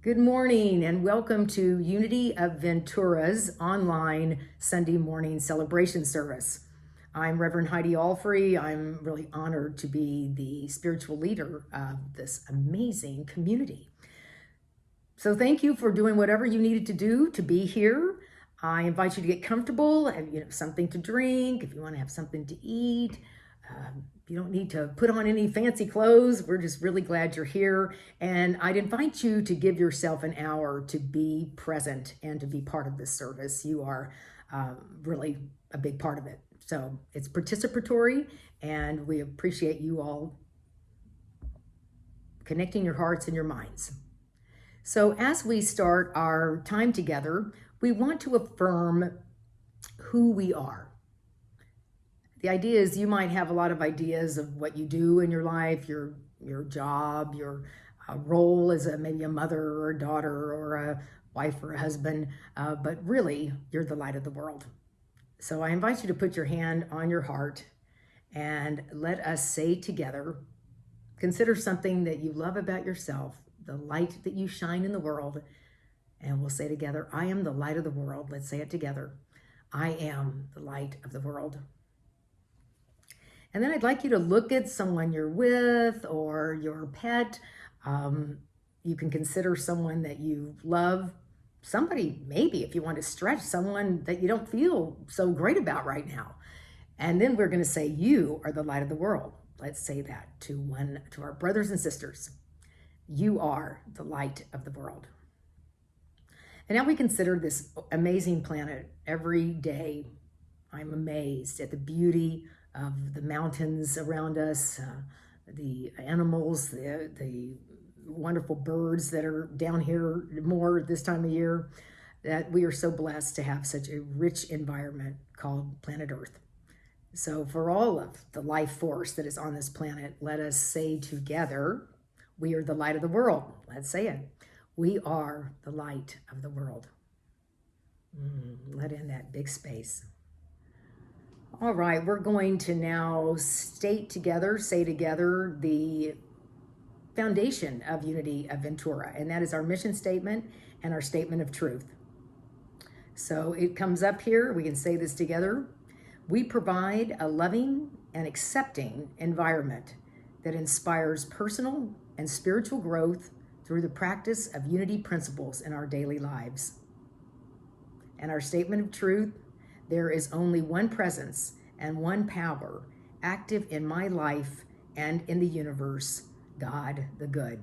Good morning and welcome to Unity of Ventura's online Sunday morning celebration service. I'm Reverend Heidi Alfrey. I'm really honored to be the spiritual leader of this amazing community. So thank you for doing whatever you needed to do to be here. I invite you to get comfortable, have something to drink, if you want to have something to eat. You don't need to put on any fancy clothes. We're just really glad you're here. And I'd invite you to give yourself an hour to be present and to be part of this service. You are really a big part of it. So it's participatory, and we appreciate you all connecting your hearts and your minds. So as we start our time together, we want to affirm who we are. The idea is you might have a lot of ideas of what you do in your life, your job, your role as maybe a mother or a daughter or a wife or a husband, but really you're the light of the world. So I invite you to put your hand on your heart and let us say together, consider something that you love about yourself, the light that you shine in the world, and we'll say together, I am the light of the world. Let's say it together. I am the light of the world. And then I'd like you to look at someone you're with or your pet. You can consider someone that you love, somebody maybe if you want to stretch, someone that you don't feel so great about right now. And then we're going to say, you are the light of the world. Let's say that to our brothers and sisters. You are the light of the world. And now we consider this amazing planet. Every day I'm amazed at the beauty of the mountains around us, the animals, the wonderful birds that are down here more this time of year, that we are so blessed to have such a rich environment called planet Earth. So for all of the life force that is on this planet, let us say together, we are the light of the world. Let's say it. We are the light of the world. Let in that big space. All right, we're going to now say together the foundation of Unity of Ventura, and that is our mission statement and our statement of truth. So it comes up here, we can say this together. We provide a loving and accepting environment that inspires personal and spiritual growth through the practice of unity principles in our daily lives. And our statement of truth, there is only one presence and one power active in my life and in the universe, God the good.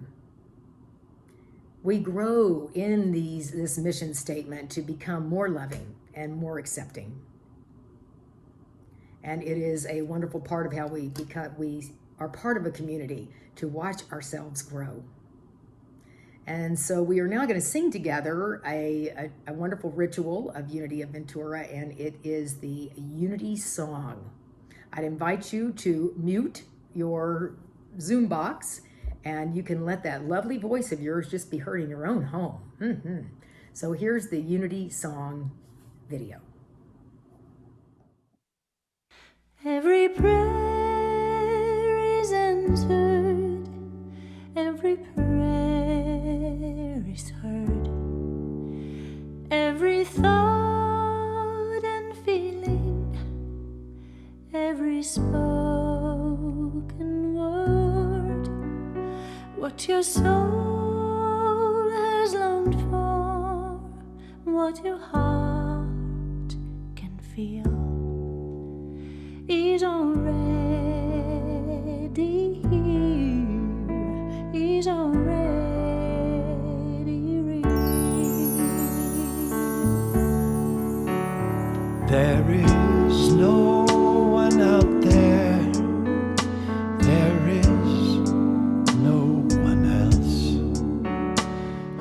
We grow in this mission statement to become more loving and more accepting. And it is a wonderful part of how we are part of a community to watch ourselves grow. And so we are now going to sing together a wonderful ritual of Unity of Ventura, and it is the Unity Song. I'd invite you to mute your Zoom box, and you can let that lovely voice of yours just be heard in your own home. So here's the Unity Song video. Every prayer is answered, every prayer is heard, every thought and feeling, every spoken word, what your soul has longed for, what your heart can feel, is already here, is already real. There is no one out there, there is no one else.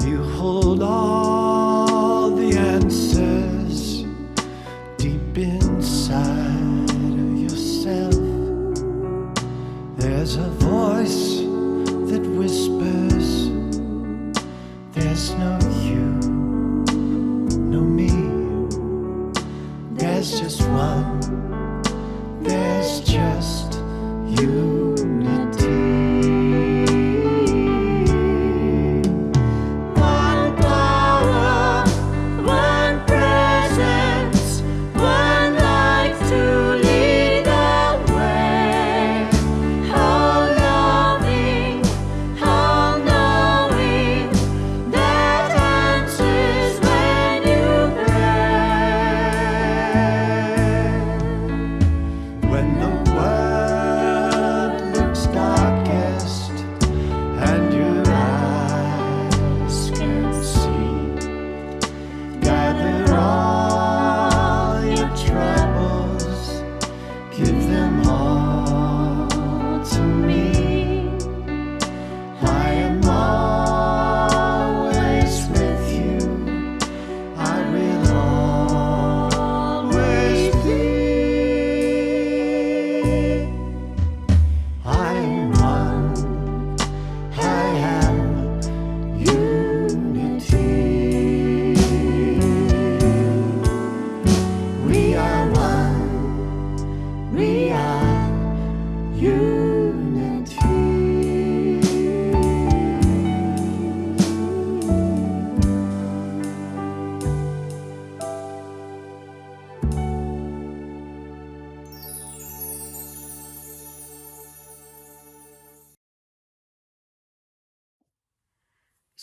You hold all the answers deep inside yourself. There's a voice that whispers, there's no you, no me. There's just one, there's just unity. God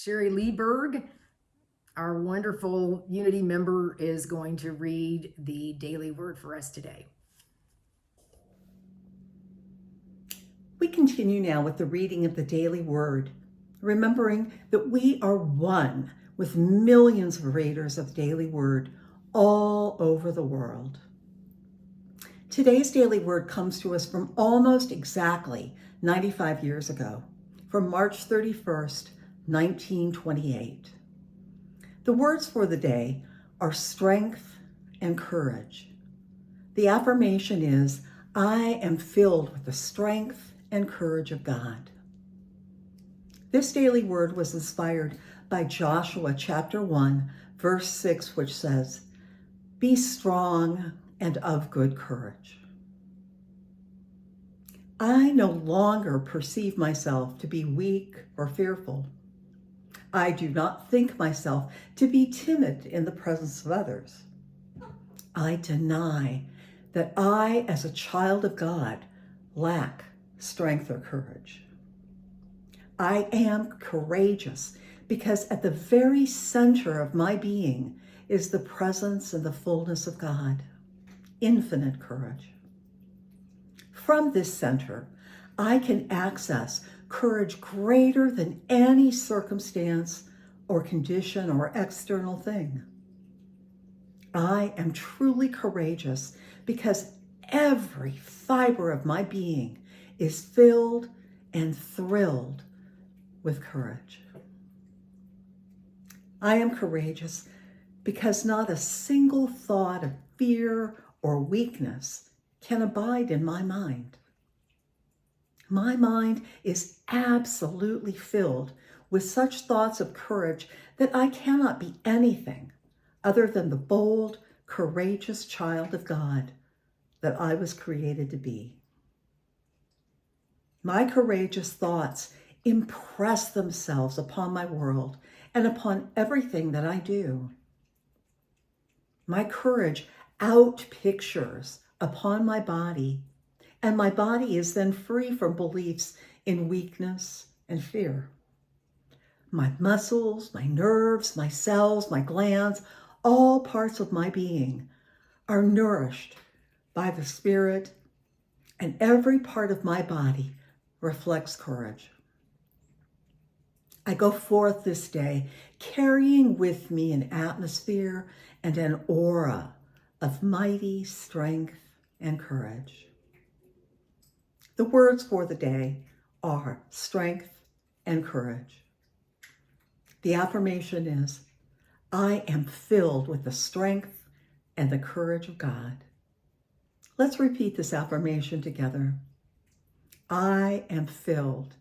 Sherry Lieberg, our wonderful Unity member, is going to read the daily word for us today. We continue now with the reading of the daily word, remembering that we are one with millions of readers of the daily word all over the world. Today's daily word comes to us from almost exactly 95 years ago, from March 31st, 1928. The words for the day are strength and courage. The affirmation is, I am filled with the strength and courage of God. This daily word was inspired by Joshua chapter 1, verse 6, which says, be strong and of good courage. I no longer perceive myself to be weak or fearful. I do not think myself to be timid in the presence of others. I deny that I, as a child of God, lack strength or courage. I am courageous because at the very center of my being is the presence and the fullness of God, infinite courage. From this center, I can access courage greater than any circumstance or condition or external thing. I am truly courageous because every fiber of my being is filled and thrilled with courage. I am courageous because not a single thought of fear or weakness can abide in my mind. My mind is absolutely filled with such thoughts of courage that I cannot be anything other than the bold, courageous child of God that I was created to be. My courageous thoughts impress themselves upon my world and upon everything that I do. My courage outpictures upon my body, and my body is then free from beliefs in weakness and fear. My muscles, my nerves, my cells, my glands, all parts of my being are nourished by the Spirit, and every part of my body reflects courage. I go forth this day carrying with me an atmosphere and an aura of mighty strength and courage. The words for the day are strength and courage. The affirmation is, I am filled with the strength and the courage of God. Let's repeat this affirmation together. I am filled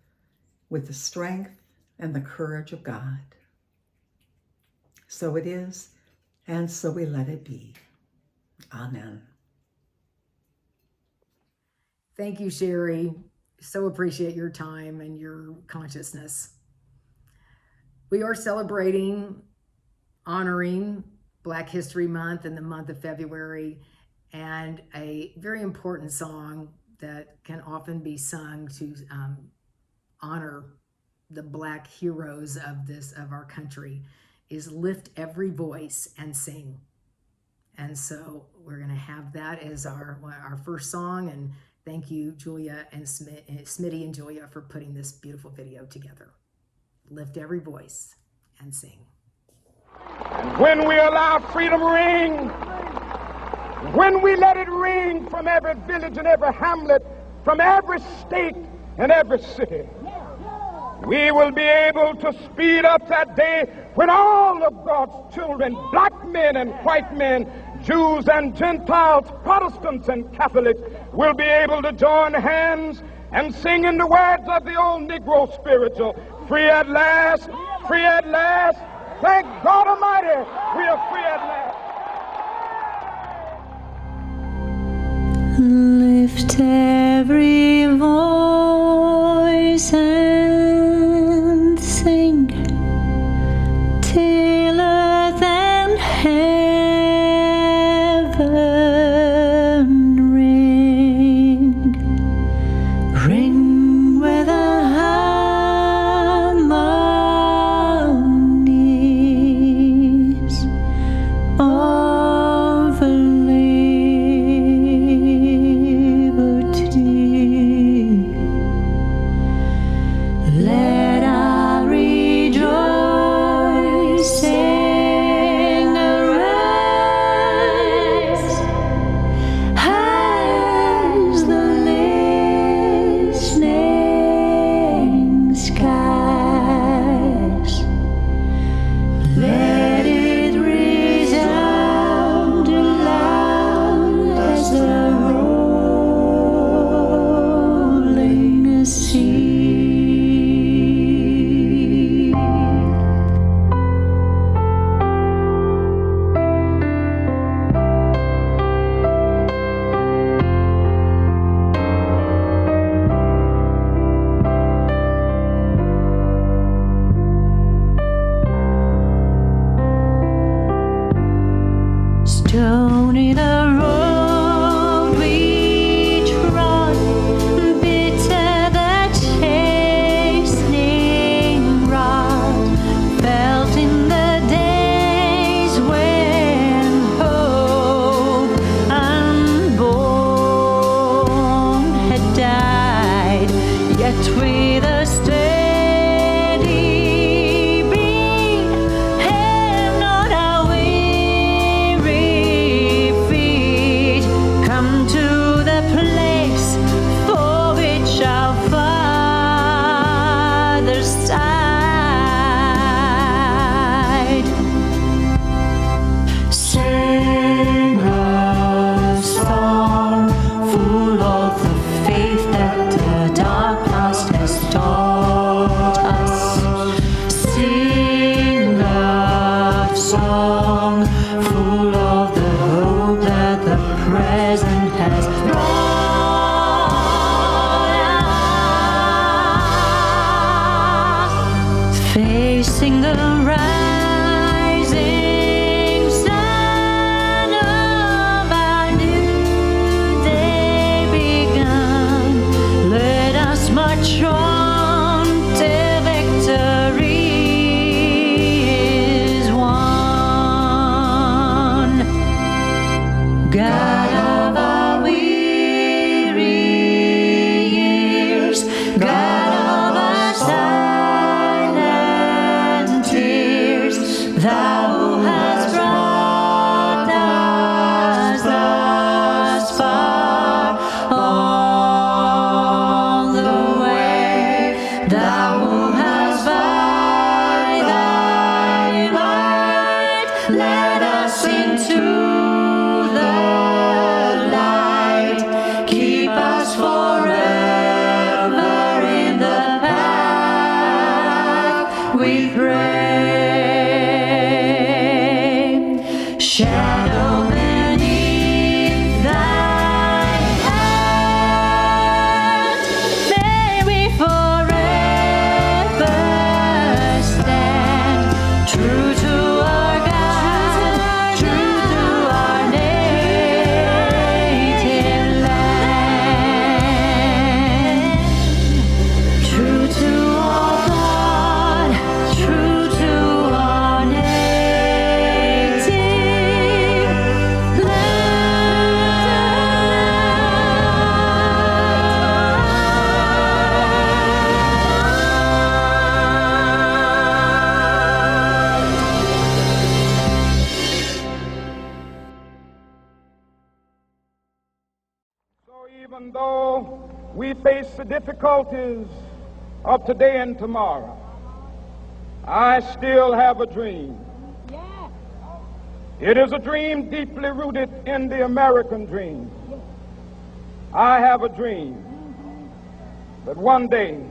with the strength and the courage of God. So it is, and so we let it be. Amen. Thank you, Sherry. So appreciate your time and your consciousness. We are celebrating, honoring Black History Month in the month of February, and a very important song that can often be sung to honor the Black heroes of our country is Lift Every Voice and Sing. And so we're going to have that as our first song. And thank you, Julia and Smitty and Julia, for putting this beautiful video together. Lift every voice and sing. And when we allow freedom ring, when we let it ring from every village and every hamlet, from every state and every city, we will be able to speed up that day when all of God's children, black men and white men, Jews and Gentiles, Protestants and Catholics, will be able to join hands and sing in the words of the old Negro spiritual, free at last, free at last. Thank God Almighty, we are free at last. Lift every voice and sing till earth and heaven ring, ring with a hammer sing the rising sun of our new day begun. Let us march on till victory is won. God of our weary years, God of our silent tears, Thou who hast brought us thus far all the way, Thou who hast by Thy might led us into the light, keep us forever in the path we pray. Shadow beneath Thy hand, may we forever stand true to our God, true to our native land, true to our God, true to our native So even though we face the difficulties of today and tomorrow, I still have a dream. It is a dream deeply rooted in the American dream. I have a dream that one day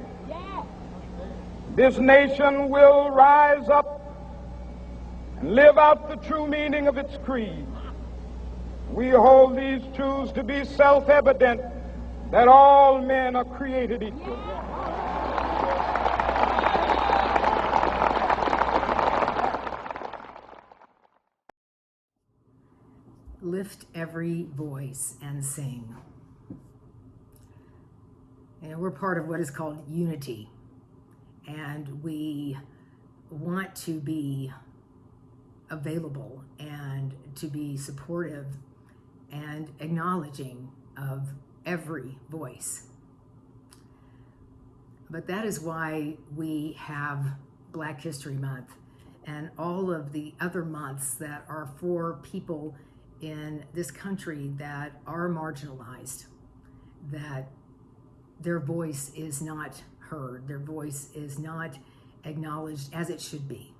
this nation will rise up and live out the true meaning of its creed. We hold these truths to be self-evident, that all men are created equal. Lift every voice and sing. And we're part of what is called unity. And we want to be available and to be supportive and acknowledging of every voice. But that is why we have Black History Month and all of the other months that are for people in this country that are marginalized, that their voice is not heard, their voice is not acknowledged as it should be.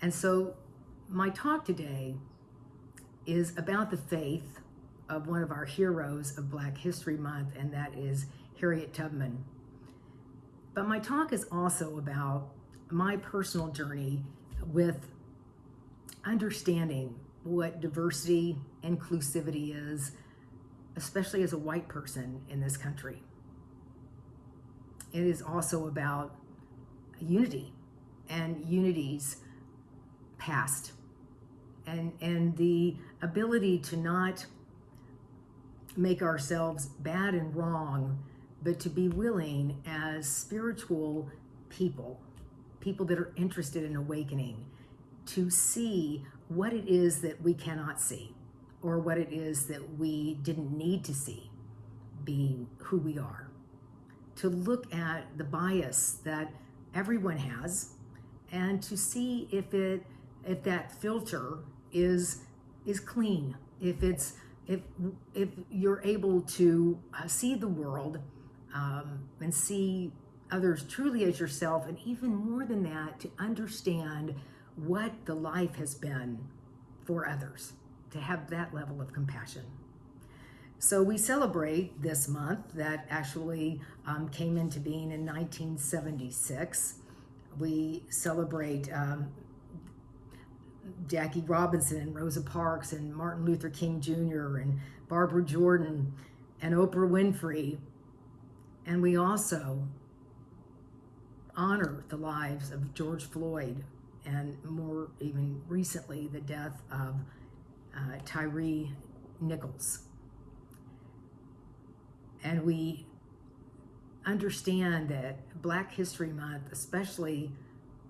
And so my talk today is about the faith of one of our heroes of Black History Month, and that is Harriet Tubman. But my talk is also about my personal journey with understanding what diversity, inclusivity is, especially as a white person in this country. It is also about unity and unity's past and the ability to not make ourselves bad and wrong, but to be willing as spiritual people that are interested in awakening, to see what it is that we cannot see, or what it is that we didn't need to see, being who we are. To look at the bias that everyone has, and to see if that filter is clean, if you're able to see the world and see others truly as yourself, and even more than that, to understand what the life has been for others, to have that level of compassion. So we celebrate this month that actually came into being in 1976. We celebrate Jackie Robinson and Rosa Parks and Martin Luther King Jr. and Barbara Jordan and Oprah Winfrey. And we also honor the lives of George Floyd, and more even recently, the death of Tyree Nichols. And we understand that Black History Month, especially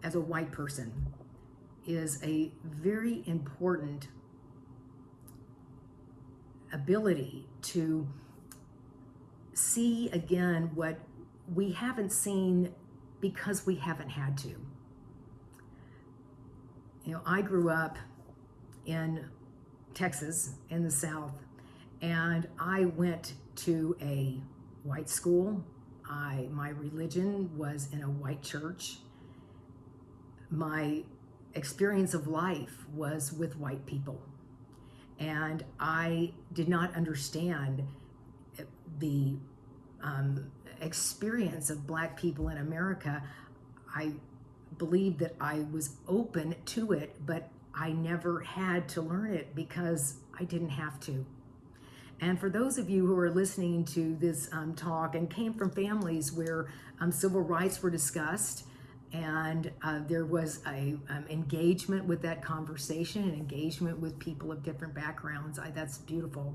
as a white person, is a very important ability to see again what we haven't seen because we haven't had to. You know, I grew up in Texas in the South, and I went to a white school. My religion was in a white church. My experience of life was with white people. And I did not understand the experience of Black people in America. I believed that I was open to it, but I never had to learn it because I didn't have to. And for those of you who are listening to this talk and came from families where civil rights were discussed, and there was a engagement with that conversation and engagement with people of different backgrounds, that's beautiful.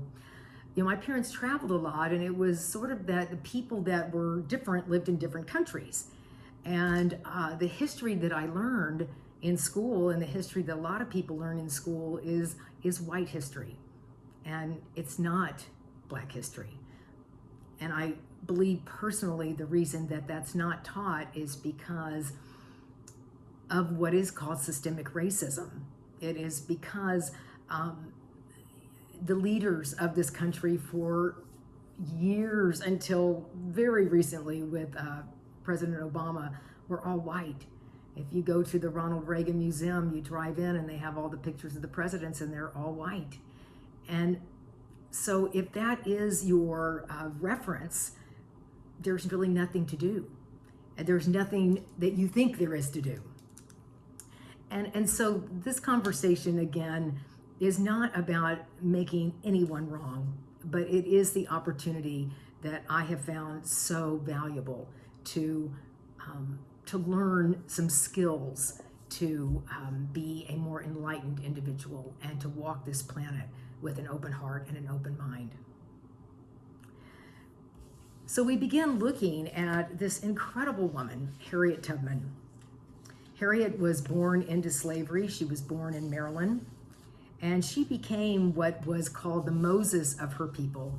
You know, my parents traveled a lot, and it was sort of that the people that were different lived in different countries. And the history that I learned in school, and the history that a lot of people learn in school, is white history. And it's not Black history. And I believe personally the reason that that's not taught is because of what is called systemic racism. It is because the leaders of this country for years until very recently with President Obama were all white. If you go to the Ronald Reagan Museum, you drive in and they have all the pictures of the presidents and they're all white. And so if that is your reference, there's really nothing to do. And there's nothing that you think there is to do. And so this conversation, again, is not about making anyone wrong, but it is the opportunity that I have found so valuable to learn some skills to be a more enlightened individual and to walk this planet with an open heart and an open mind. So we begin looking at this incredible woman, Harriet Tubman. Harriet was born into slavery. She was born in Maryland, and she became what was called the Moses of her people.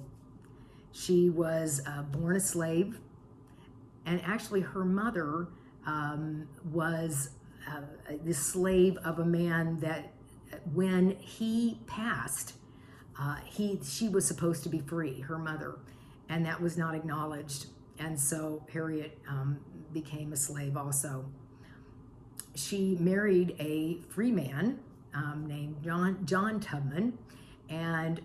She was born a slave, and actually her mother was the slave of a man that when he passed, she was supposed to be free, her mother, and that was not acknowledged. And so Harriet became a slave also. She married a free man named John Tubman, and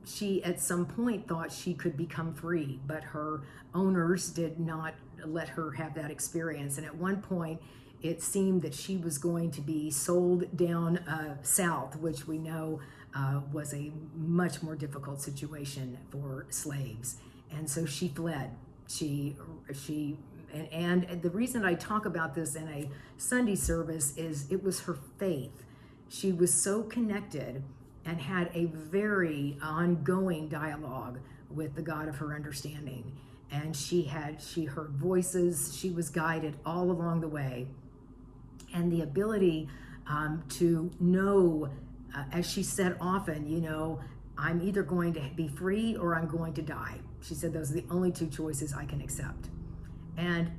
she at some point thought she could become free, but her owners did not let her have that experience. And at one point, it seemed that she was going to be sold down south, which we know was a much more difficult situation for slaves. And so she fled. And the reason I talk about this in a Sunday service is it was her faith. She was so connected and had a very ongoing dialogue with the God of her understanding. And she heard voices, she was guided all along the way. And the ability to know, as she said often, you know, I'm either going to be free or I'm going to die. She said those are the only two choices I can accept. And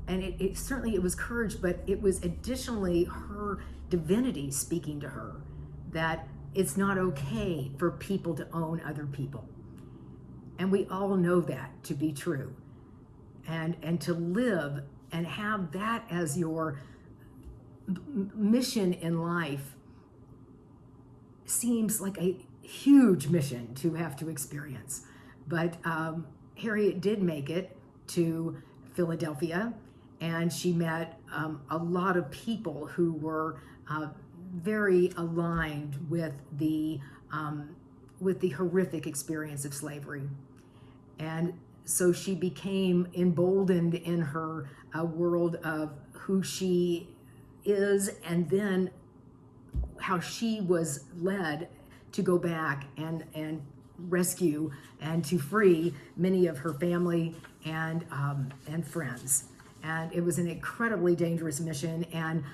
it certainly, it was courage, but it was additionally her divinity speaking to her that it's not okay for people to own other people. And we all know that to be true. And to live and have that as your mission in life seems like a huge mission to have to experience. But Harriet did make it to Philadelphia, and she met a lot of people who were very aligned with the horrific experience of slavery. And so she became emboldened in her world of who she is, and then how she was led to go back and rescue and to free many of her family and friends. And it was an incredibly dangerous mission. And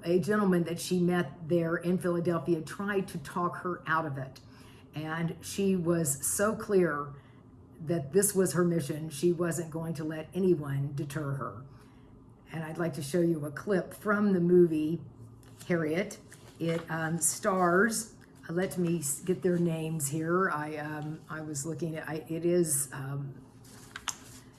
a gentleman that she met there in Philadelphia tried to talk her out of it. And she was so clear that this was her mission. She wasn't going to let anyone deter her. And I'd like to show you a clip from the movie Harriet. It stars, let me get their names here. I was looking at, it is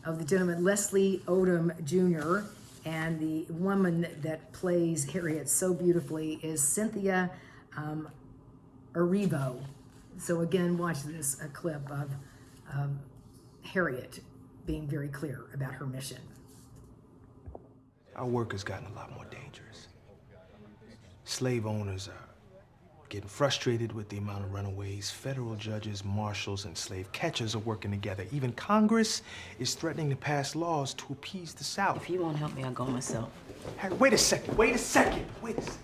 of the gentleman Leslie Odom Jr., and the woman that plays Harriet so beautifully is Cynthia Erivo. So again, watch this, a clip of Harriet being very clear about her mission. Our work has gotten a lot more dangerous. Slave owners are getting frustrated with the amount of runaways. Federal judges, marshals, and slave catchers are working together. Even Congress is threatening to pass laws to appease the South. If you won't help me, I'll go myself. Harry, wait a second, wait a second, wait a second.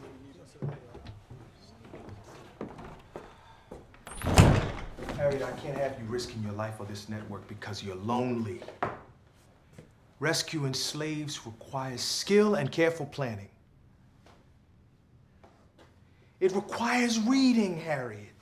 Harriet, I can't have you risking your life for this network because you're lonely. Rescuing slaves requires skill and careful planning. It requires reading, Harriet.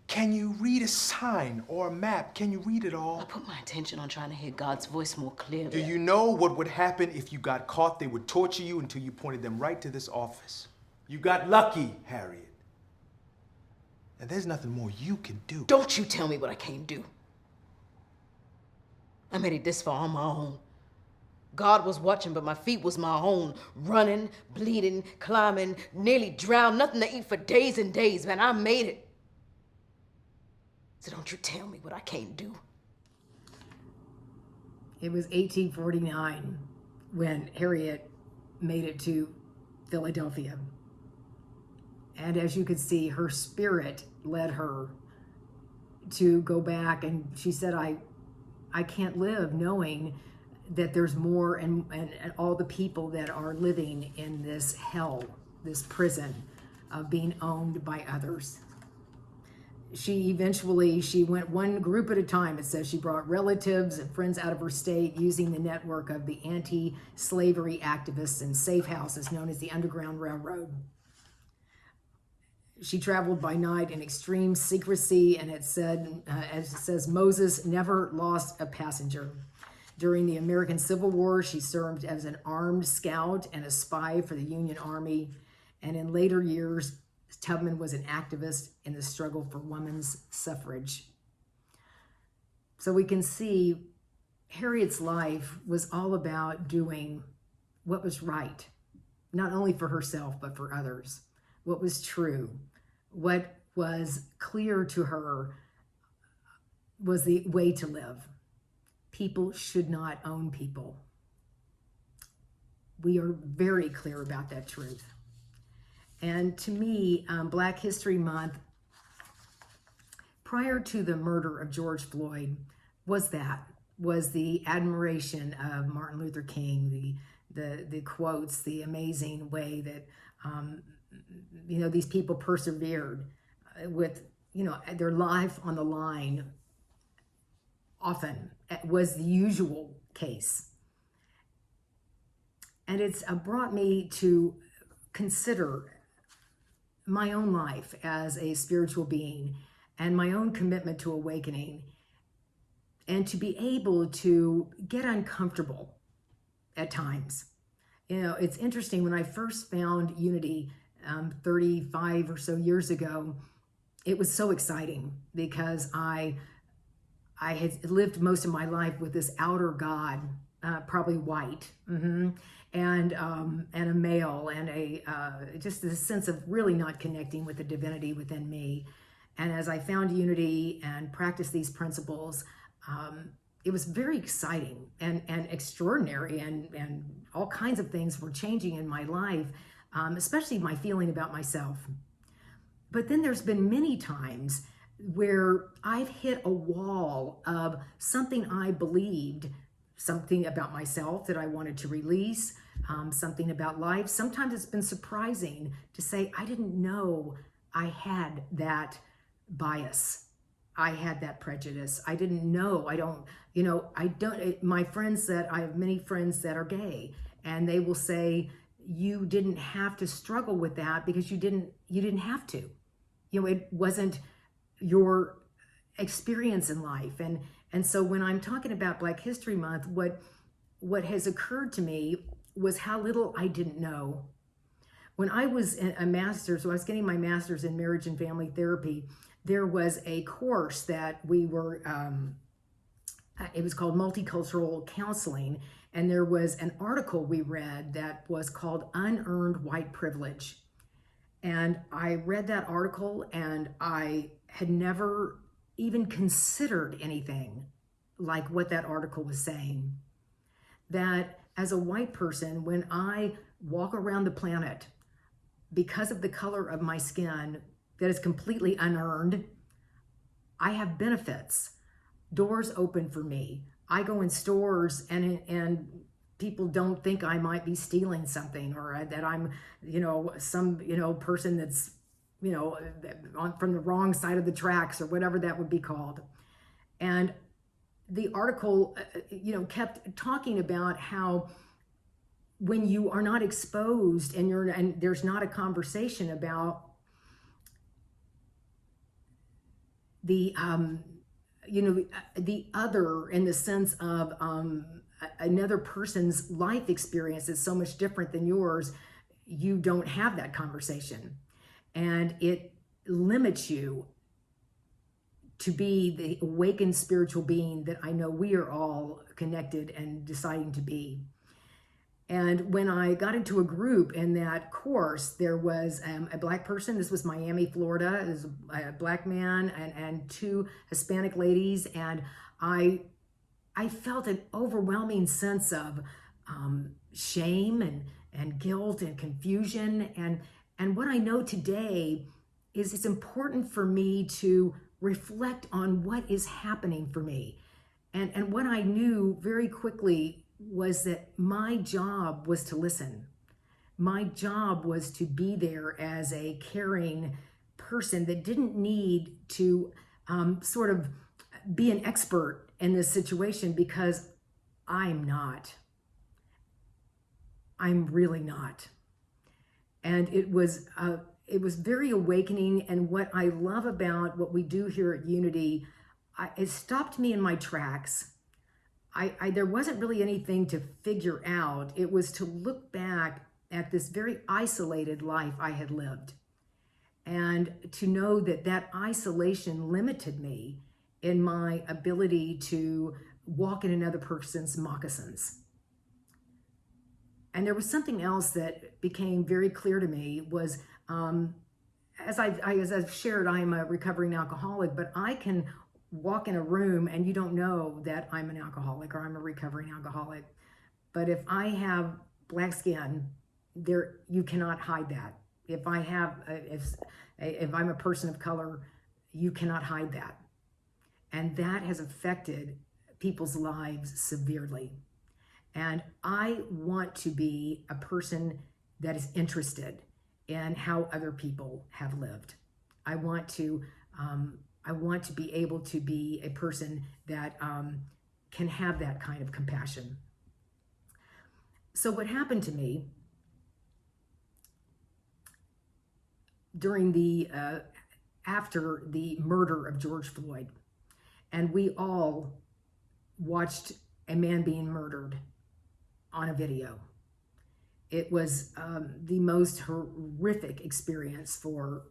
Can you read a sign or a map? Can you read it all? I put my attention on trying to hear God's voice more clearly. Do you know what would happen if you got caught? They would torture you until you pointed them right to this office. You got lucky, Harriet. And there's nothing more you can do. Don't you tell me what I can't do. I made it this far on my own. God was watching, but my feet was my own. Running, bleeding, climbing, nearly drowned, nothing to eat for days and days, man. I made it. So don't you tell me what I can't do. It was 1849 when Harriet made it to Philadelphia. And as you could see, her spirit led her to go back. And she said, I can't live knowing that there's more and all the people that are living in this hell, this prison of being owned by others. She went one group at a time. It says she brought relatives and friends out of her state using the network of the anti-slavery activists and safe houses known as the Underground Railroad. She traveled by night in extreme secrecy, and it said, as it says, Moses never lost a passenger. During the American Civil War, she served as an armed scout and a spy for the Union Army. And in later years, Tubman was an activist in the struggle for women's suffrage. So we can see Harriet's life was all about doing what was right, not only for herself, but for others. What was true, what was clear to her was the way to live. People should not own people. We are very clear about that truth. And to me, Black History Month, prior to the murder of George Floyd, was the admiration of Martin Luther King, the quotes, the amazing way that these people persevered with their life on the line. Often was the usual case. And it's brought me to consider my own life as a spiritual being and my own commitment to awakening, and to be able to get uncomfortable at times. It's interesting, when I first found Unity 35 or so years ago, it was so exciting because I had lived most of my life with this outer God, probably white, and a male, and just this sense of really not connecting with the divinity within me. And as I found Unity and practiced these principles, it was very exciting and extraordinary, and all kinds of things were changing in my life, especially my feeling about myself. But then there's been many times where I've hit a wall of something I believed, something about myself that I wanted to release, something about life. Sometimes it's been surprising to say, I didn't know I had that bias. I had that prejudice. I didn't know. My friends I have many friends that are gay, and they will say, you didn't have to struggle with that because you didn't have to. It wasn't your experience in life. And so when I'm talking about Black History Month, what has occurred to me was how little I didn't know. When I was a master's, so I was getting my master's in marriage and family therapy, there was a course that we were, it was called Multicultural Counseling, and there was an article we read that was called Unearned White Privilege. And I read that article, and I had never even considered anything like what that article was saying. That as a white person, when I walk around the planet, because of the color of my skin that is completely unearned, I have benefits. Doors open for me. I go in stores and people don't think I might be stealing something, or that I'm, some, person that's, from the wrong side of the tracks, or whatever that would be called. And the article, kept talking about how when you are not exposed and there's not a conversation about the other, in the sense of another person's life experience is so much different than yours, you don't have that conversation, and it limits you to be the awakened spiritual being that I know we are all connected and deciding to be. And when I got into a group in that course, there was a Black person. This was Miami, Florida. It was a Black man and two Hispanic ladies. And I felt an overwhelming sense of shame and guilt and confusion. And what I know today is it's important for me to reflect on what is happening for me. And what I knew very quickly was that my job was to listen. My job was to be there as a caring person that didn't need to sort of be an expert in this situation, because I'm not. I'm really not. And it was very awakening. And what I love about what we do here at Unity, it stopped me in my tracks. There wasn't really anything to figure out. It was to look back at this very isolated life I had lived, and to know that isolation limited me in my ability to walk in another person's moccasins. And there was something else that became very clear to me was, as I've shared, I'm a recovering alcoholic, but I can walk in a room and you don't know that I'm an alcoholic or I'm a recovering alcoholic. But if I have Black skin, you cannot hide that. If I'm a person of color, you cannot hide that. And that has affected people's lives severely. And I want to be a person that is interested in how other people have lived. I want to be able to be a person that can have that kind of compassion. So what happened to me during after the murder of George Floyd, and we all watched a man being murdered on a video. It was the most horrific experience for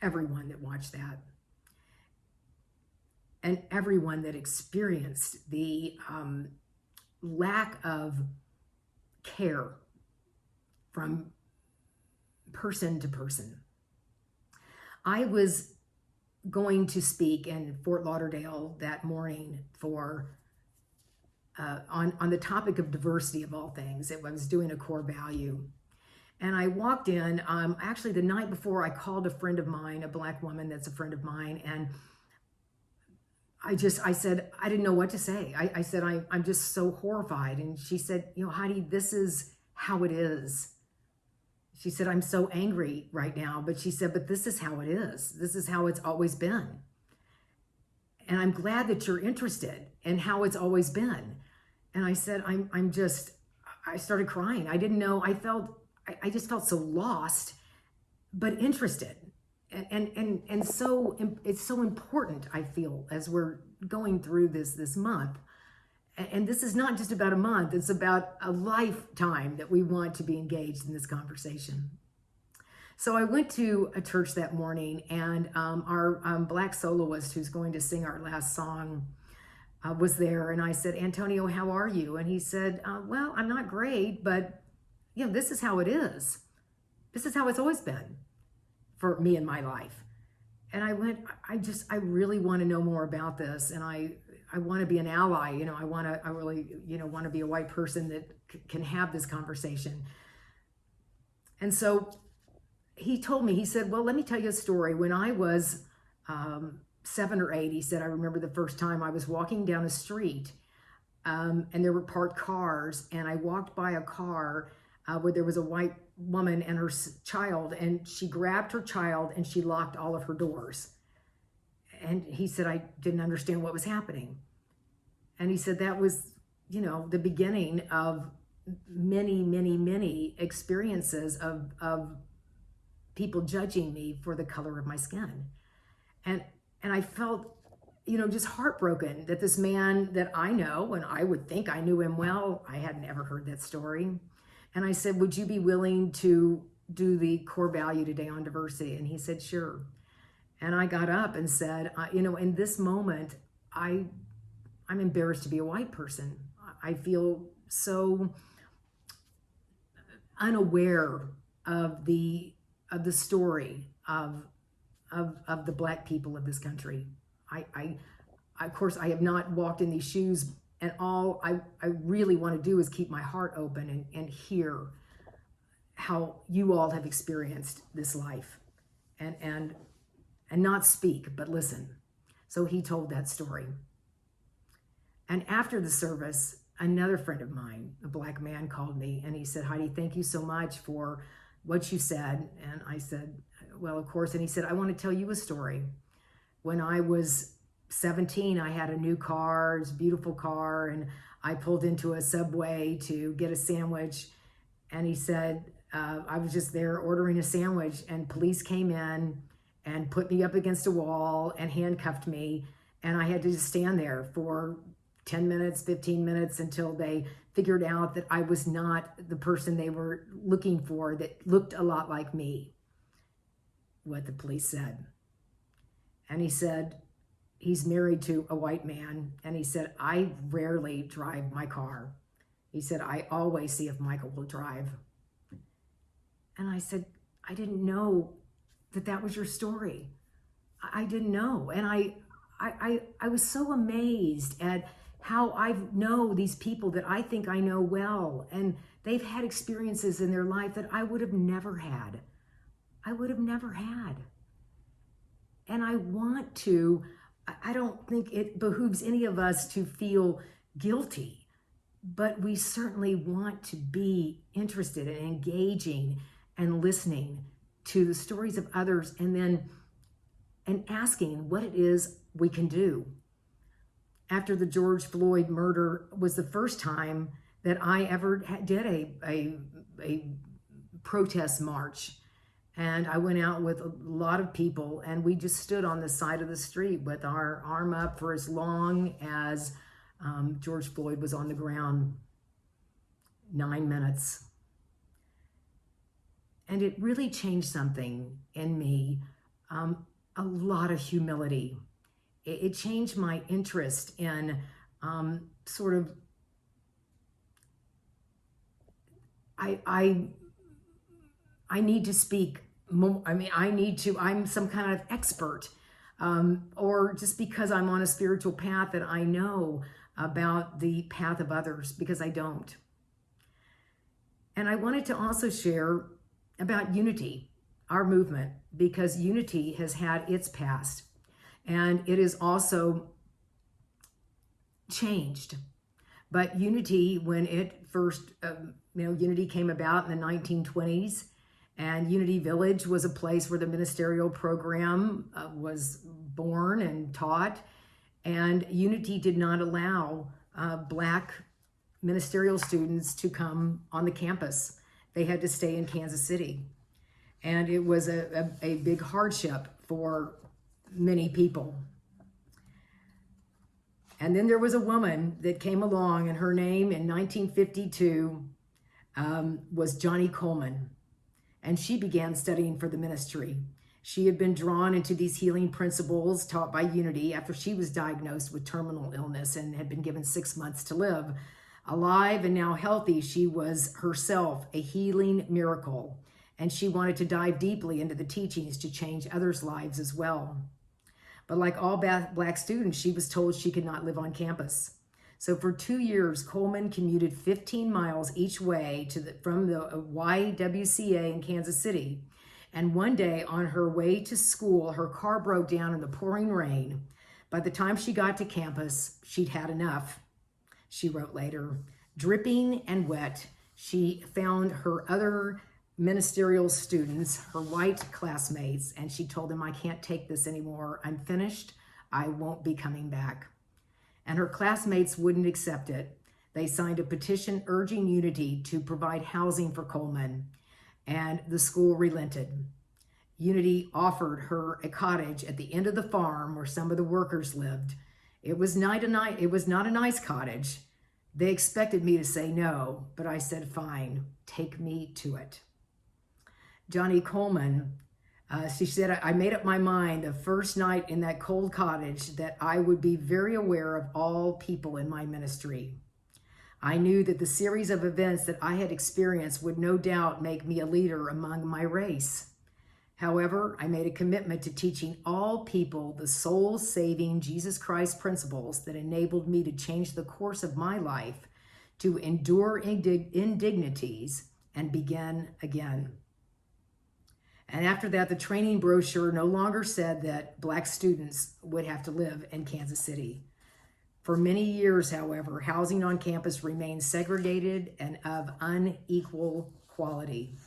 everyone that watched that. And everyone that experienced the lack of care from person to person. I was going to speak in Fort Lauderdale that morning for on the topic of diversity of all things. I was doing a core value. And I walked in, actually the night before, I called a friend of mine, a Black woman that's a friend of mine, I said, I didn't know what to say. I said, I'm just so horrified. And she said, Heidi, this is how it is. She said, I'm so angry right now. But she said, but this is how it is. This is how it's always been. And I'm glad that you're interested in how it's always been. And I said, I started crying. I didn't know, I just felt so lost, but interested. And so it's so important, I feel, as we're going through this month. And this is not just about a month, it's about a lifetime that we want to be engaged in this conversation. So I went to a church that morning, and our black soloist who's going to sing our last song was there. And I said, Antonio, how are you? And he said, well, I'm not great, but this is how it is. This is how it's always been for me in my life. And I went, I really want to know more about this. And I want to be an ally. I really want to be a white person that can have this conversation. And so he told me, he said, well, let me tell you a story. When I was 7 or 8, he said, I remember the first time I was walking down a street and there were parked cars, and I walked by a car where there was a white woman and her child, and she grabbed her child and she locked all of her doors. And he said, I didn't understand what was happening. And he said that was, the beginning of many, many, many experiences of people judging me for the color of my skin. And I felt, just heartbroken that this man that I know, and I would think I knew him well, I had never heard that story. And I said, would you be willing to do the core value today on diversity? And he said, sure. And I got up and said, in this moment, I'm embarrassed to be a white person. I feel so unaware of the story of the black people of this country. I of course, I have not walked in these shoes, and all I really want to do is keep my heart open and hear how you all have experienced this life, and not speak, but listen. So he told that story. And after the service, another friend of mine, a black man, called me, and he said, Heidi, thank you so much for what you said. And I said, well, of course. And he said, I want to tell you a story. When I was 17, I had a new car, it was a beautiful car, and I pulled into a Subway to get a sandwich. And he said, I was just there ordering a sandwich, and police came in and put me up against a wall and handcuffed me. And I had to just stand there for 10 minutes, 15 minutes until they figured out that I was not the person they were looking for that looked a lot like me, what the police said. And he said, he's married to a white man. And he said, I rarely drive my car. He said, I always see if Michael will drive. And I said, I didn't know that was your story. I didn't know. And I was so amazed at how I know these people that I think I know well, and they've had experiences in their life that I would have never had. And I don't think it behooves any of us to feel guilty, but we certainly want to be interested in engaging and listening to the stories of others, and asking what it is we can do. After the George Floyd murder was the first time that I ever did a protest march. And I went out with a lot of people, and we just stood on the side of the street with our arm up for as long as George Floyd was on the ground, 9 minutes. And it really changed something in me, a lot of humility. It changed my interest in sort of, I need to speak more. I'm some kind of expert, or just because I'm on a spiritual path that I know about the path of others, because I don't. And I wanted to also share about unity, our movement, because unity has had its past, and it is also changed. But Unity, when it first, Unity came about in the 1920s, and Unity Village was a place where the ministerial program was born and taught. And Unity did not allow Black ministerial students to come on the campus. They had to stay in Kansas City. And it was a big hardship for many people. And then there was a woman that came along, and her name in 1952 was Johnnie Coleman. And she began studying for the ministry. She had been drawn into these healing principles taught by Unity after she was diagnosed with terminal illness and had been given 6 months to live. Alive and now healthy, she was herself a healing miracle. And she wanted to dive deeply into the teachings to change others' lives as well. But like all Black students, she was told she could not live on campus. So for 2 years, Coleman commuted 15 miles each way from the YWCA in Kansas City. And one day on her way to school, her car broke down in the pouring rain. By the time she got to campus, she'd had enough, she wrote later. Dripping and wet, she found her other ministerial students, her white classmates, and she told them, "I can't take this anymore. I'm finished. I won't be coming back." And her classmates wouldn't accept it. They signed a petition urging Unity to provide housing for Coleman, and the school relented. Unity offered her a cottage at the end of the farm where some of the workers lived. It was not a nice cottage. They expected me to say no, but I said, "Fine, take me to it." Johnnie Coleman, she said, "I made up my mind the first night in that cold cottage that I would be very aware of all people in my ministry. I knew that the series of events that I had experienced would no doubt make me a leader among my race. However, I made a commitment to teaching all people the soul-saving Jesus Christ principles that enabled me to change the course of my life, to endure indignities, and begin again." And after that, the training brochure no longer said that Black students would have to live in Kansas City. For many years, however, housing on campus remained segregated and of unequal quality.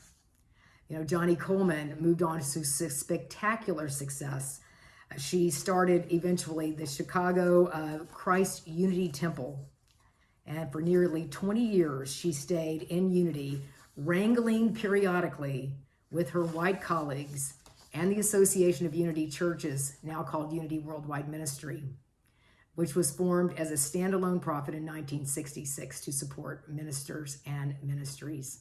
Johnnie Coleman moved on to spectacular success. She started eventually the Chicago Christ Unity Temple. And for nearly 20 years, she stayed in Unity, wrangling periodically with her white colleagues and the Association of Unity Churches, now called Unity Worldwide Ministry, which was formed as a standalone profit in 1966 to support ministers and ministries.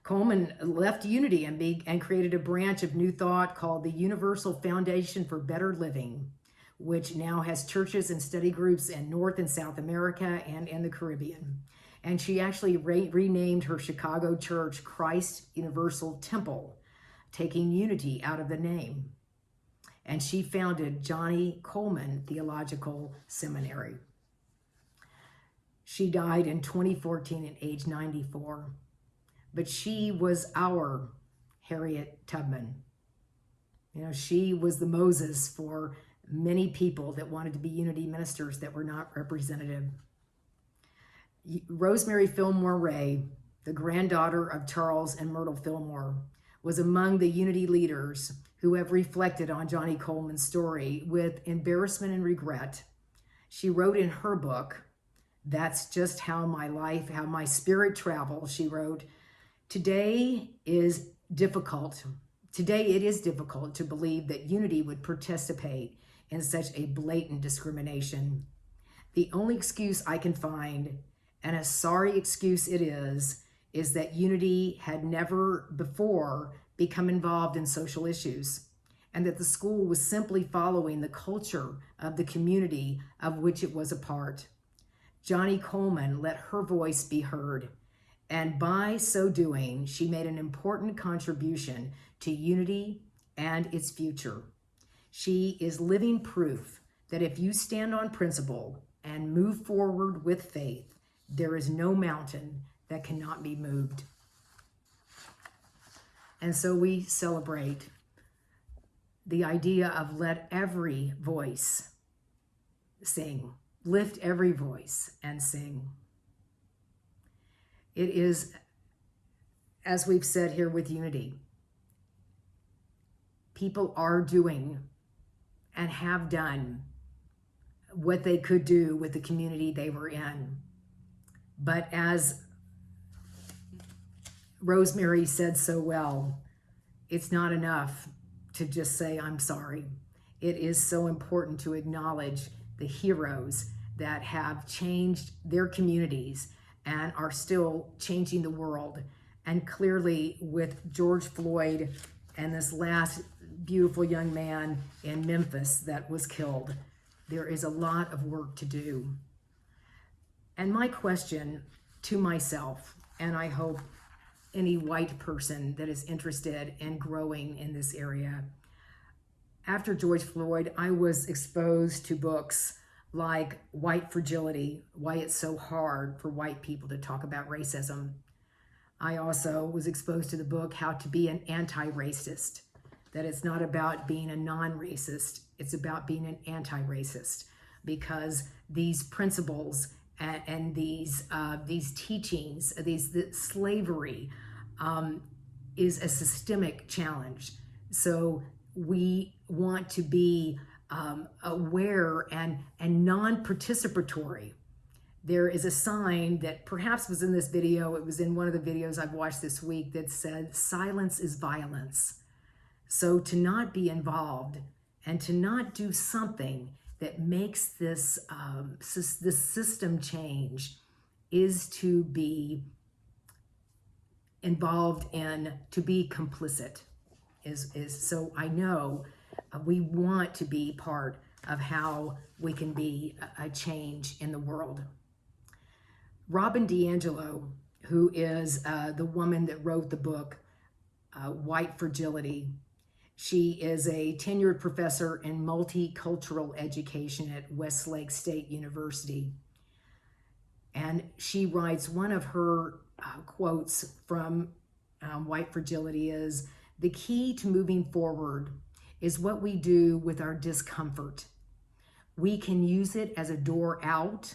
Coleman left Unity and created a branch of New Thought called the Universal Foundation for Better Living, which now has churches and study groups in North and South America and in the Caribbean. And she actually renamed her Chicago church Christ Universal Temple, taking Unity out of the name. And she founded Johnnie Coleman Theological Seminary. She died in 2014 at age 94. But she was our Harriet Tubman. She was the Moses for many people that wanted to be Unity ministers that were not representative. Rosemary Fillmore Ray, the granddaughter of Charles and Myrtle Fillmore, was among the Unity leaders who have reflected on Johnnie Coleman's story with embarrassment and regret. She wrote in her book, "That's Just How My Spirit Travels," she wrote, Today it is difficult to believe that Unity would participate in such a blatant discrimination. The only excuse I can find, and a sorry excuse it is that Unity had never before become involved in social issues, and that the school was simply following the culture of the community of which it was a part. Johnnie Coleman let her voice be heard, and by so doing, she made an important contribution to Unity and its future. She is living proof that if you stand on principle and move forward with faith, there is no mountain that cannot be moved. And so we celebrate the idea of let every voice sing. lift every voice and sing. It is, as we've said here with Unity, people are doing and have done what they could do with the community they were in. But as Rosemary said so well, it's not enough to just say, I'm sorry. It is so important to acknowledge the heroes that have changed their communities and are still changing the world. And clearly with George Floyd and this last beautiful young man in Memphis that was killed, there is a lot of work to do. And my question to myself, and I hope any white person that is interested in growing in this area, after George Floyd, I was exposed to books like White Fragility, Why It's So Hard for White People to Talk About Racism. I also was exposed to the book How to Be an Anti-Racist, that it's not about being a non-racist, it's about being an anti-racist, because these principles and these teachings, slavery is a systemic challenge. So we want to be aware and non-participatory. There is a sign that perhaps was in this video, it was in one of the videos I've watched this week, that said, silence is violence. So to not be involved and to not do something that makes this system change is to be involved in, to be complicit. So I know we want to be part of how we can be a change in the world. Robin DiAngelo, who is the woman that wrote the book White Fragility, she is a tenured professor in multicultural education at Westlake State University. And she writes, one of her quotes from White Fragility is, the key to moving forward is what we do with our discomfort. We can use it as a door out,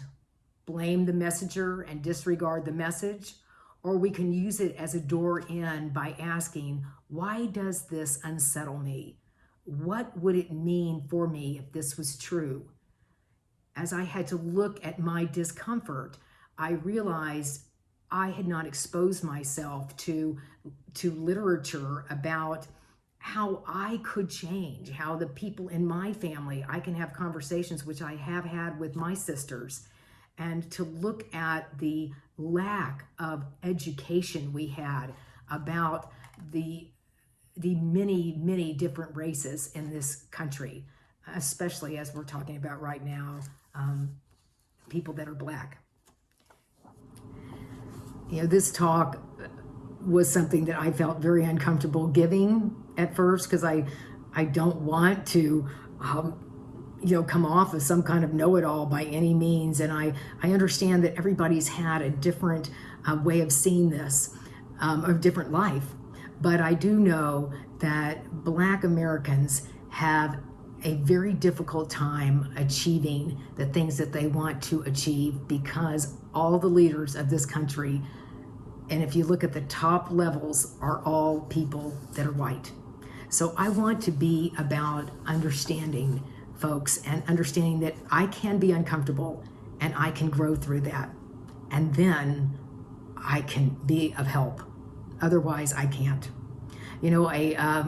blame the messenger and disregard the message, or we can use it as a door in by asking, why does this unsettle me? What would it mean for me if this was true? As I had to look at my discomfort, I realized I had not exposed myself to literature about how I could change, how the people in my family, I can have conversations, which I have had with my sisters, and to look at the lack of education we had about the many, many different races in this country, especially as we're talking about right now, people that are Black. You know, this talk was something that I felt very uncomfortable giving at first, because I don't want to come off as some kind of know-it-all by any means. And I understand that everybody's had a different way of seeing this, a different life. But I do know that Black Americans have a very difficult time achieving the things that they want to achieve, because all the leaders of this country, and if you look at the top levels, are all people that are white. So I want to be about understanding folks and understanding that I can be uncomfortable and I can grow through that. And then I can be of help. Otherwise, I can't. You know, a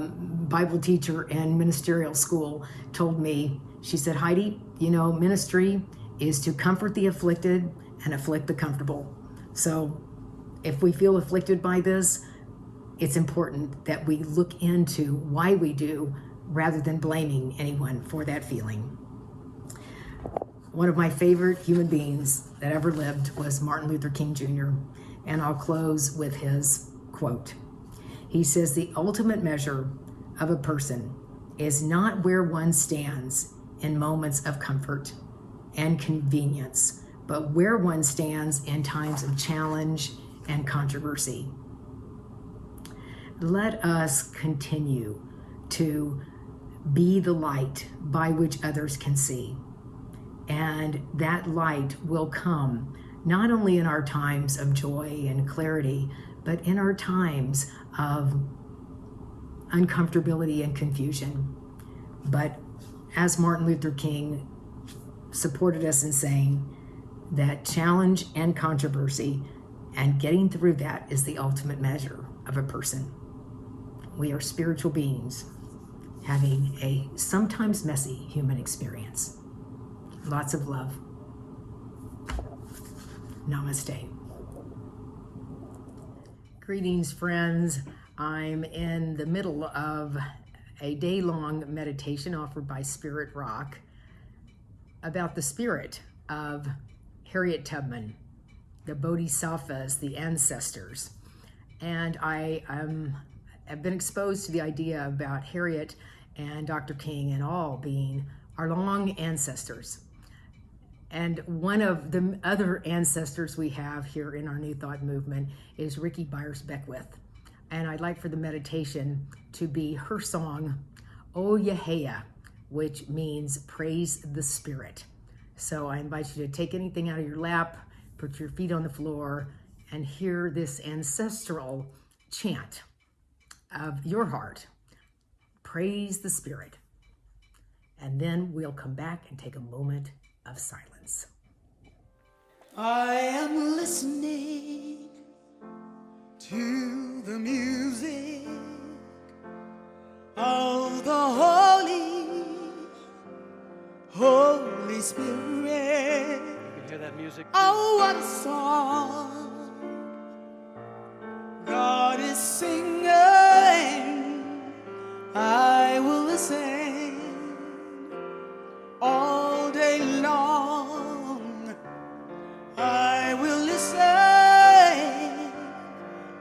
Bible teacher in ministerial school told me, she said, Heidi, you know, ministry is to comfort the afflicted and afflict the comfortable. So if we feel afflicted by this, it's important that we look into why we do, rather than blaming anyone for that feeling. One of my favorite human beings that ever lived was Martin Luther King Jr., and I'll close with his quote. He says, the ultimate measure of a person is not where one stands in moments of comfort and convenience, but where one stands in times of challenge and controversy. Let us continue to be the light by which others can see. And that light will come not only in our times of joy and clarity, but in our times of uncomfortability and confusion. But as Martin Luther King supported us in saying, that challenge and controversy and getting through that is the ultimate measure of a person. We are spiritual beings having a sometimes messy human experience. Lots of love. Namaste. Greetings, friends. I'm in the middle of a day-long meditation offered by Spirit Rock about the spirit of Harriet Tubman, the Bodhisattvas, the ancestors. And I have been exposed to the idea about Harriet and Dr. King and all being our long ancestors. And one of the other ancestors we have here in our New Thought movement is Ricky Byers Beckwith. And I'd like for the meditation to be her song, O Yahea, which means praise the Spirit. So I invite you to take anything out of your lap, put your feet on the floor, and hear this ancestral chant of your heart. Praise the Spirit. And then we'll come back and take a moment of silence. I am listening to the music of the Holy Spirit. You can hear that music too. Oh, what a song God is singing. I will listen all day long. I will listen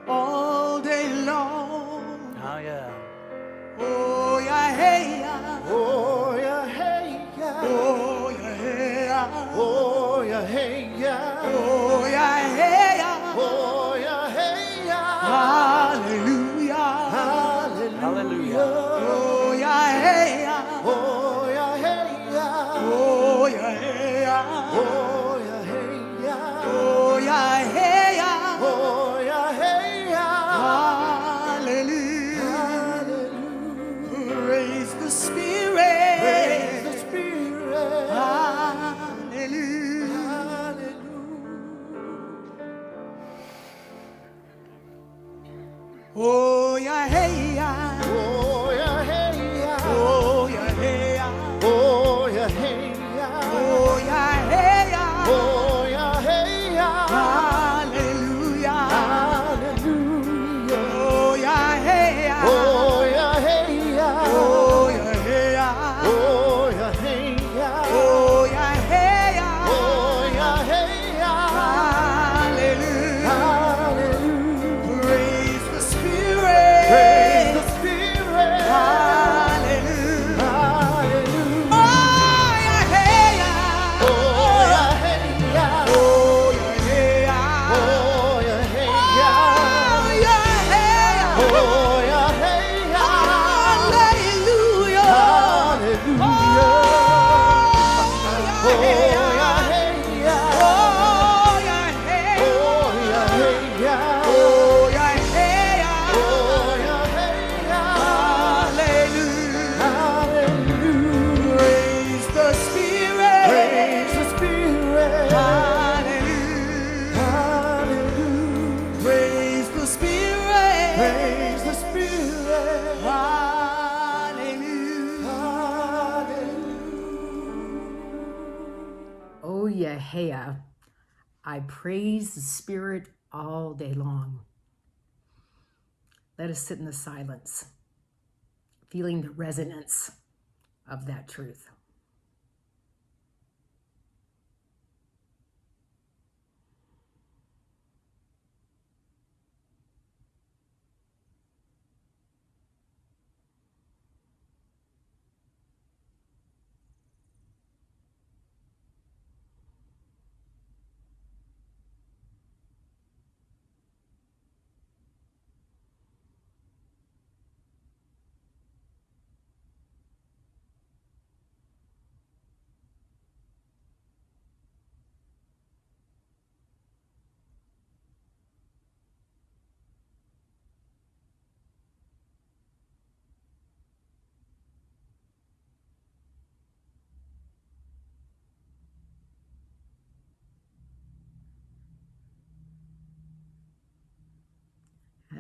all day long. Oh yeah. Oh yeah, hey yeah. Oh yeah, hey yeah. Oh yeah, hey yeah. Oh yeah, hey yeah. Oh yeah, hey yeah. Oh yeah, hey yeah. Hallelujah. Hallelujah. Oh yeah, hey yeah. Oh yeah, hey yeah. Oh yeah, hey yeah. Oh yeah, hey yeah. Oh yeah, hey yeah. Oh yeah, hey yeah. Hallelujah. Hallelujah. Praise the Spirit. Praise the Spirit. Hallelujah. Hallelujah. Oh yeah, hey yeah. Oh yeah, hey yeah. Oh yeah, hey yeah. Oh yeah, hey yeah. Oh yeah, hey yeah. Oh yeah, hey yeah. Hallelujah. Hallelujah. Oh yeah, hey yeah. Oh yeah, hey yeah. Oh yeah, hey yeah. Oh yeah, hey yeah. Oh yeah, hey yeah. Oh yeah, hey yeah. Hallelujah. Hallelujah. Praise the Spirit. Praise the Spirit. Hallelujah. Hallelujah. Oh yeah, hey yeah. Oh yeah, hey yeah. Oh yeah, hey yeah. Oh yeah, hey Oh yeah. yeah, hey yeah. Oh yeah, hey yeah. Hallelujah. Hallelujah. Oh yeah, hey yeah. Oh yeah, hey yeah. Oh yeah, hey yeah. Oh yeah, hey yeah. Oh yeah, hey yeah. Oh yeah, hey yeah. Hallelujah. Hallelujah. Praise the Spirit. Praise the Spirit. Hallelujah. Hallelujah. Praise the Spirit. Praise the Spirit. Hallelujah. Hallelujah. Oh Yahea, I praise the Spirit all day long. Let us sit in the silence, feeling the resonance of that truth.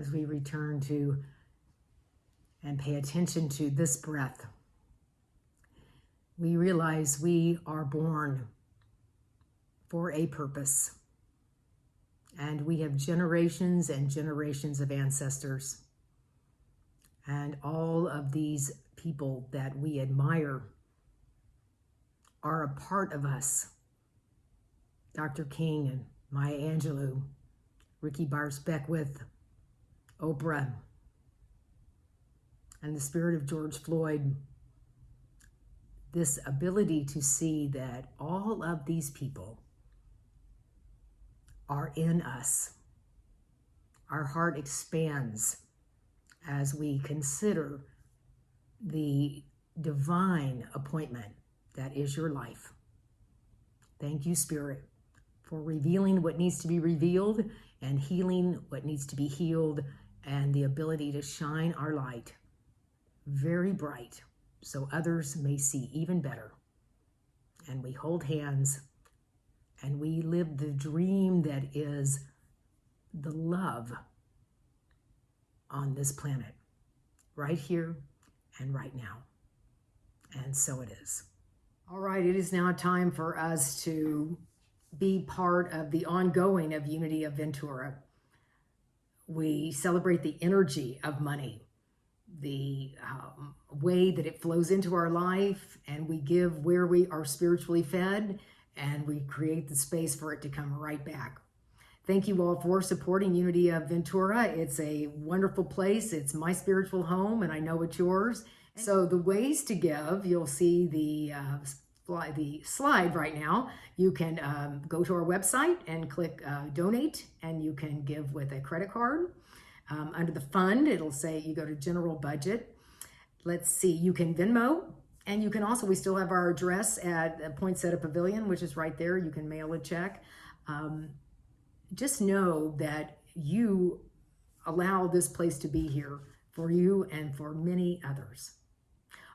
as we return to and pay attention to this breath, we realize we are born for a purpose. And we have generations and generations of ancestors. And all of these people that we admire are a part of us. Dr. King and Maya Angelou, Ricky Bars Beckwith, Oprah, and the spirit of George Floyd. This ability to see that all of these people are in us. Our heart expands as we consider the divine appointment that is your life. Thank you, Spirit, for revealing what needs to be revealed and healing what needs to be healed, and the ability to shine our light very bright so others may see even better. And we hold hands and we live the dream that is the love on this planet, right here and right now. And so it is. All right, it is now time for us to be part of the ongoing of Unity of Ventura. We celebrate the energy of money, the way that it flows into our life, and we give where we are spiritually fed, and we create the space for it to come right back. Thank you all for supporting Unity of Ventura. It's a wonderful place. It's my spiritual home, and I know it's yours. So the ways to give, you'll see the slide right now. You can go to our website and click donate, and you can give with a credit card. Under the fund, it'll say you go to general budget. Let's see, you can Venmo, and you can also, we still have our address at Poinsettia Pavilion, which is right there. You can mail a check. Just know that you allow this place to be here for you and for many others.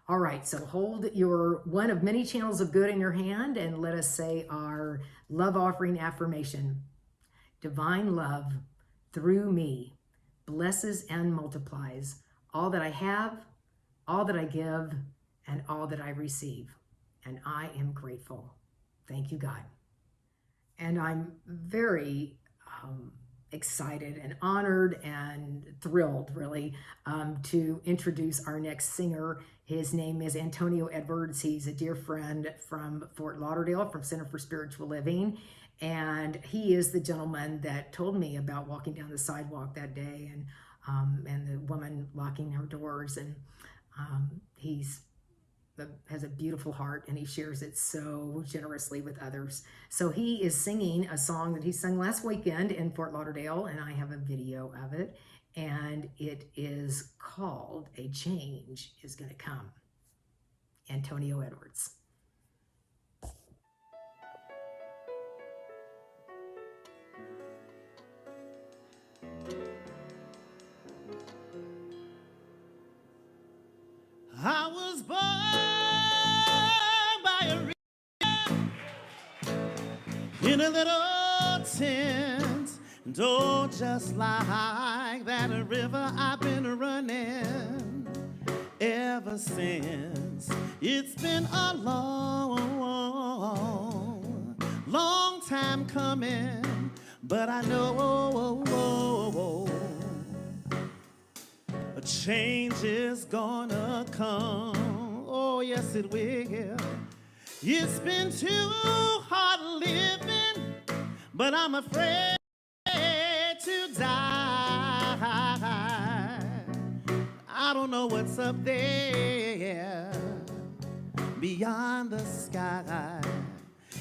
All right, so hold your one of many channels of good in your hand, and let us say our love offering affirmation. Divine love through me blesses and multiplies all that I have, all that I give, and all that I receive. And I am grateful. Thank you, God. And I'm very excited and honored and thrilled, really, to introduce our next singer. His name is Antonio Edwards. He's a dear friend from Fort Lauderdale, from Center for Spiritual Living. And he is the gentleman that told me about walking down the sidewalk that day and the woman locking her doors. And he's has a beautiful heart, and he shares it so generously with others. So he is singing a song that he sang last weekend in Fort Lauderdale, and I have a video of it, and it is called A Change Is Gonna Come. Antonio Edwards. I was born by a river in a little tent, and oh, just like that river I've been running ever since. It's been a long, long time coming, but I know a change is gonna come. Oh, yes, it will. It's been too hard living, but I'm afraid to die. I don't know what's up there beyond the sky.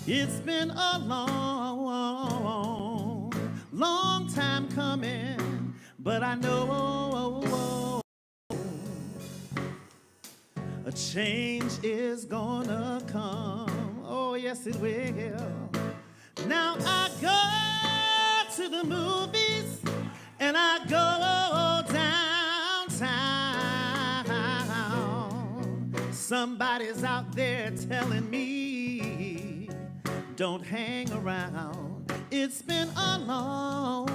It's been a long, long time coming, but I know a change is gonna come. Oh, yes, it will. Now I go to the movies and I go downtown. Somebody's out there telling me, don't hang around. It's been a long,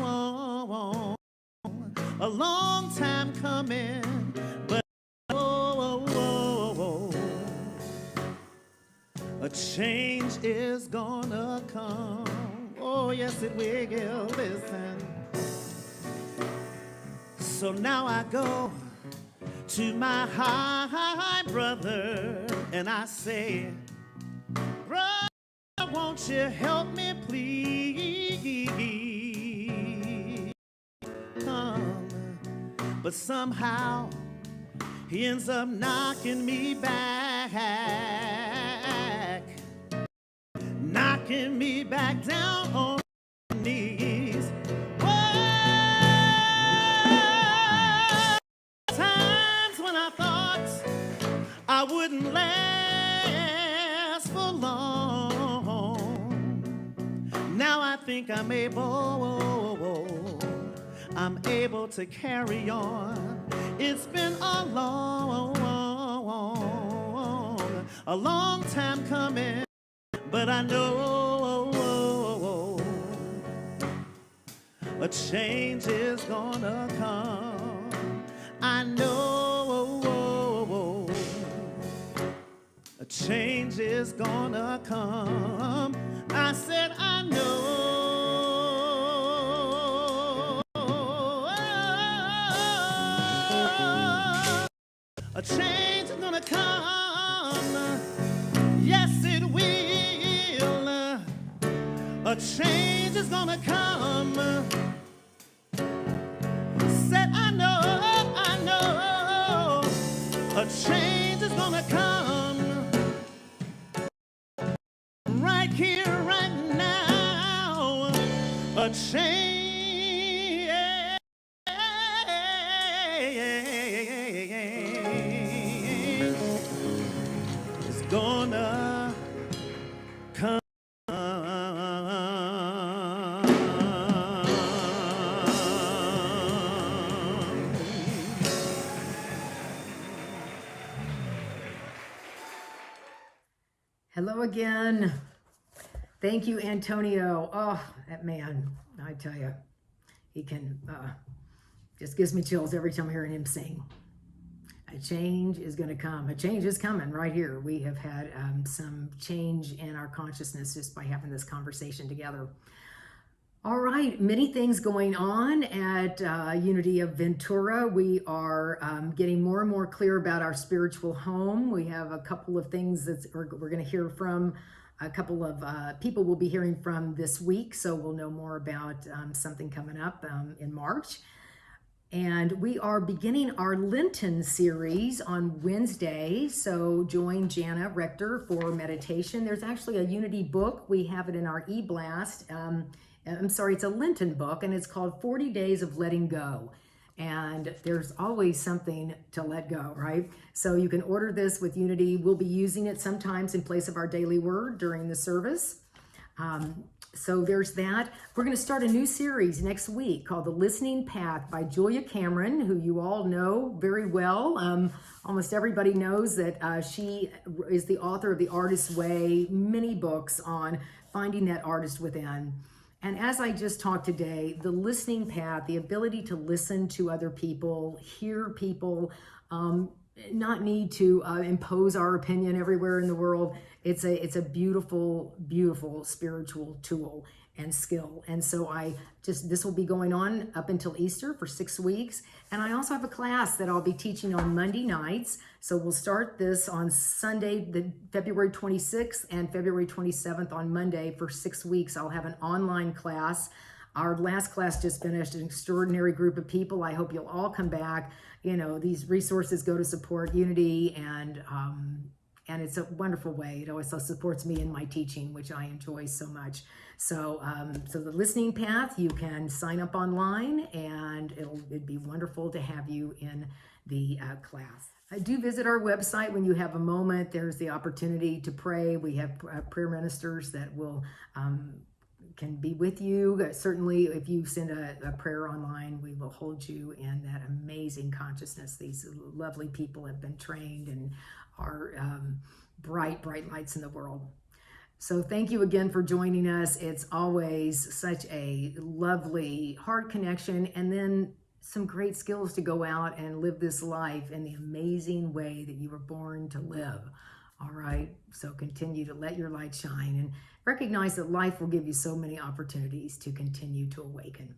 a long time coming, but a change is gonna come. Oh, yes, it will. Listen. So now I go to my high brother and I say, brother, won't you help me please? But somehow he ends up knocking me back down on my knees. Times when I thought I wouldn't last for long, now I think I'm able to carry on. It's been a long time coming, but I know a change is gonna come. I know a change is gonna come. I said I know a change is gonna come. Yes, it will. A change is gonna come. Said I know a change is gonna come. Right here, right now, a change is gonna come. Hello again. Thank you, Antonio. Oh, that man, I tell you, he can, just gives me chills every time hearing him sing. A change is going to come. A change is coming right here. We have had some change in our consciousness just by having this conversation together. All right, many things going on at Unity of Ventura. We are getting more and more clear about our spiritual home. We have a couple of things that we're going to hear from. A couple of people we'll be hearing from this week, so we'll know more about something coming up in March. And we are beginning our Lenten series on Wednesday, so join Jana Rector for meditation. There's actually a Unity book. We have it in our e-blast. It's a Lenten book, and it's called 40 Days of Letting Go. And there's always something to let go, right? So you can order this with Unity. We'll be using it sometimes in place of our daily word during the service. So there's that. We're going to start a new series next week called The Listening Path by Julia Cameron, who you all know very well. Almost everybody knows that she is the author of The Artist's Way, many books on finding that artist within. And as I just talked today, the listening path, the ability to listen to other people, hear people, not need to impose our opinion everywhere in the world. It's a beautiful, beautiful spiritual tool and skill. And so this will be going on up until Easter for 6 weeks. And I also have a class that I'll be teaching on Monday nights. So we'll start this on Sunday, February 26th and February 27th on Monday for 6 weeks. I'll have an online class. Our last class just finished, an extraordinary group of people. I hope you'll all come back. You know, these resources go to support Unity, and it's a wonderful way. It also supports me in my teaching, which I enjoy so much. So, so the listening path, you can sign up online, and it'd be wonderful to have you in the class. Do visit our website when you have a moment. There's the opportunity to pray. We have prayer ministers that will can be with you. Certainly, if you send a prayer online, we will hold you in that amazing consciousness. These lovely people have been trained and are bright, bright lights in the world. So thank you again for joining us. It's always such a lovely heart connection, and then some great skills to go out and live this life in the amazing way that you were born to live. All right, so continue to let your light shine and recognize that life will give you so many opportunities to continue to awaken.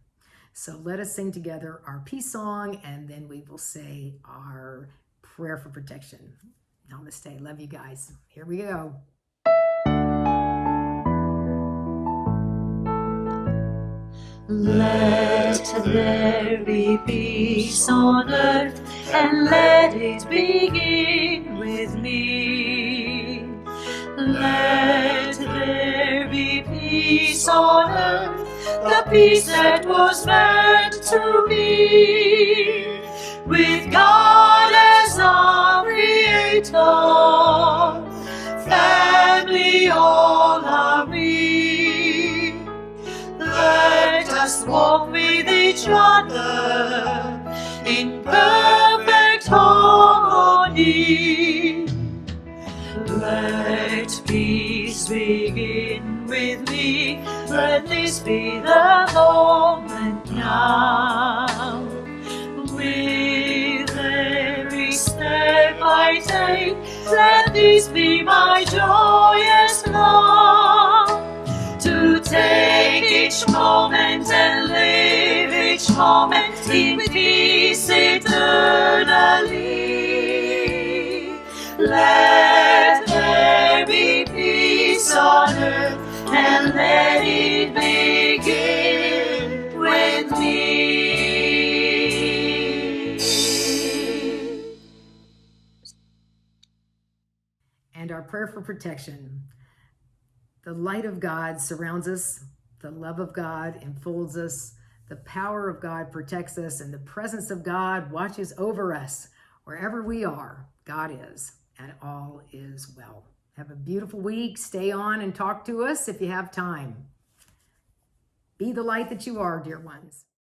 So let us sing together our peace song, and then we will say our prayer for protection. Namaste. Love you guys. Here we go. Let there be peace on earth, and let it begin with me. Let there be peace on earth, the peace that was meant to be, with God as our Creator, family all are we. Let us walk with each other in perfect harmony. Let peace begin with me. Let this be the moment now. With every step I take, let this be my joyous love. To take each moment and live each moment in peace eternally. Let there be peace on earth, and let it begin with me. And our prayer for protection. The light of God surrounds us. The love of God enfolds us. The power of God protects us, and the presence of God watches over us. Wherever we are, God is, and all is well. Have a beautiful week. Stay on and talk to us if you have time. Be the light that you are, dear ones.